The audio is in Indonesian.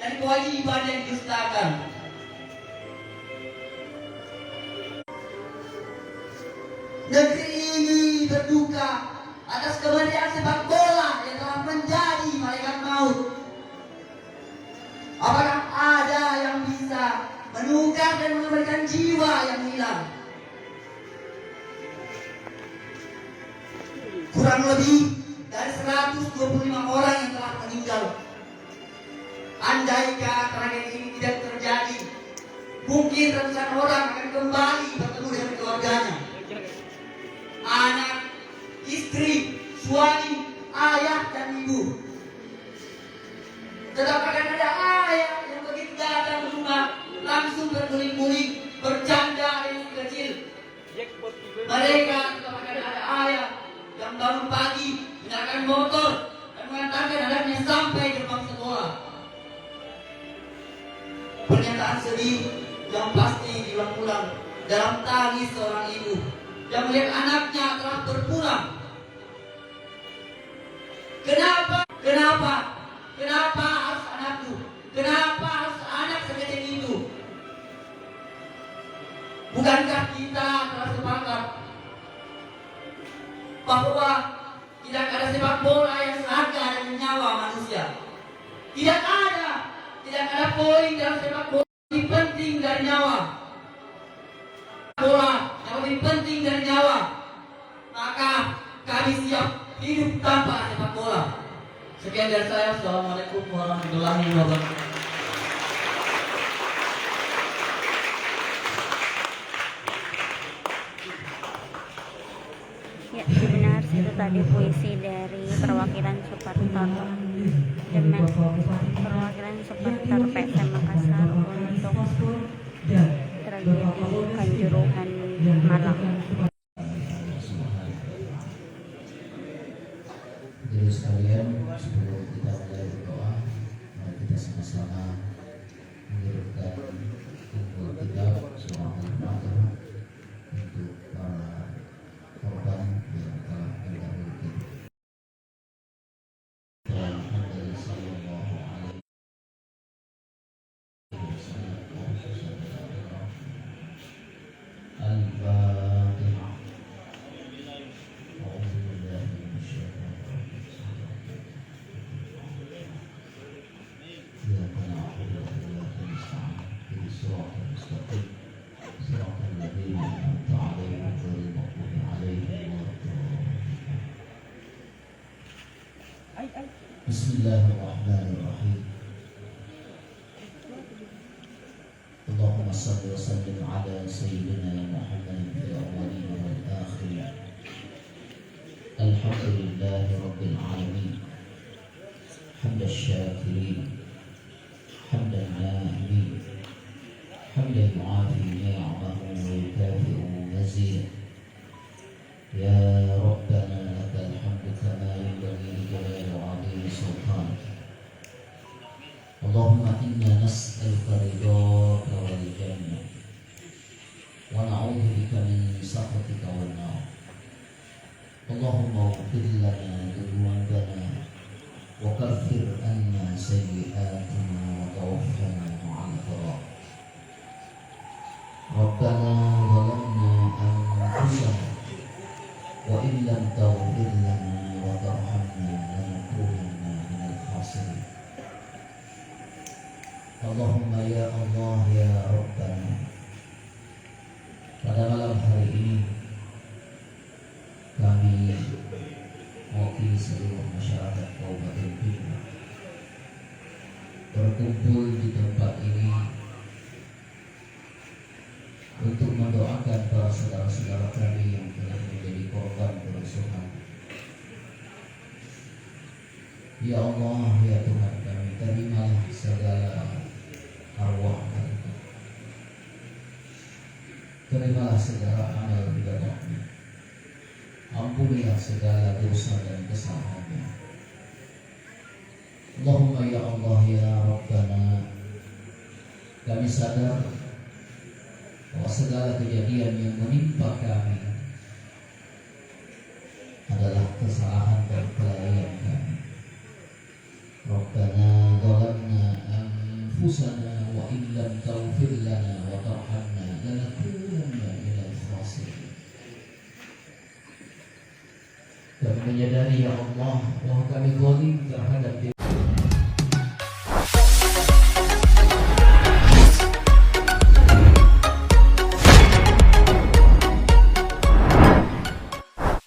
dan kewajiban yang didustakan. Negeri ini berduka atas kemerdekaan sepak bola yang telah menjadi malaikat maut. Apakah ada yang bisa menukar dan mengembalikan jiwa yang hilang? Kurang lebih dari 125 orang yang telah meninggal. Andaikan tragedi ini tidak terjadi, mungkin ratusan orang akan kembali bertemu dengan keluarganya. Anak, istri, suami, ayah, dan ibu. Tetap akan ada ayah yang begitu datang ke rumah langsung berguling-guling, bercanda dengan kecil. Mereka tetap akan ada ayah yang bangun pagi, menyalakan motor, dan mengantarkan anaknya sampai gerbang sekolah. Pernyataan sedih yang pasti diulang-ulang dalam tangis seorang ibu yang melihat anaknya telah berpulang. Kenapa harus anakku? Kenapa harus anak sekecil itu? Bukankah kita telah sepakat bahwa tidak ada sepak bola yang seharga dengan nyawa manusia? Tidak ada poin dalam sepak bola lebih penting dari nyawa. Bola yang lebih penting dari nyawa. Maka kami siap hidup tanpa sepak bola. Sekian dari saya. Assalamualaikum warahmatullahi wabarakatuh. Ya, benar, itu tadi puisi dari perwakilan supporter Demen, perwakilan supporter PSM Makassar untuk tragedi Kanjuruhan Malang. Jadi sekalian, sebelum kita mulai berdoa, mari kita sama-sama mengirimkan unggul kita surah Al-Fatihah untuk para korban yang telah mendahului kita. Muhammad sallallahu alaihi wasallam. Al-Fatihah. Bismillahirrahmanirrahim. Allahumma salli wa sallim ala sayyidina Muhammad fil awwalin wal akhirin. Alhamdulillahi rabbil alamin. Hamdan syakirin, hamdan na'imin, hamdan mu'afi ni'amahu wa yukafi'u mazidah. Ya Rabbana lakal hamdu kama yanbaghi li jalali wa'adhimi sultanik. Allahumma inna nas'aluka ridhaka wal jannah wa na'udzu bika min sakhatika wan nar. Allahumma ighfir lana dhunubana wa kaffir anna sayyi'atina wa tawaffana ma'al abrar. Rabbana zalamna anfusana wa in lam taghfir lana wa tarhamna lanakunanna minal khasirin. Allahumma ya Allah ya Rabbana, pada malam hari ini kami mewakili seluruh masyarakat Kabupaten Bima berkumpul di tempat ini untuk mendoakan para saudara-saudara kami yang telah menjadi korban kerusuhan. Ya Allah, ya Tuhan kami, terimalah segala arwah mereka, terimalah segala amal ibadahnya, ampunilah segala dosa dan kesalahannya. Allahumma ya Allah ya Rabbana, kami sadar bahwa segala kejadian yang menimpa kami adalah kesalahan dan kelalaian kami. Rabbana zalamna أنفسنا وإن لم تغفر لنا وترحمنا لنكونن من الخاسرين. Kami menyadari ya Allah bahwa kami zalim terhadap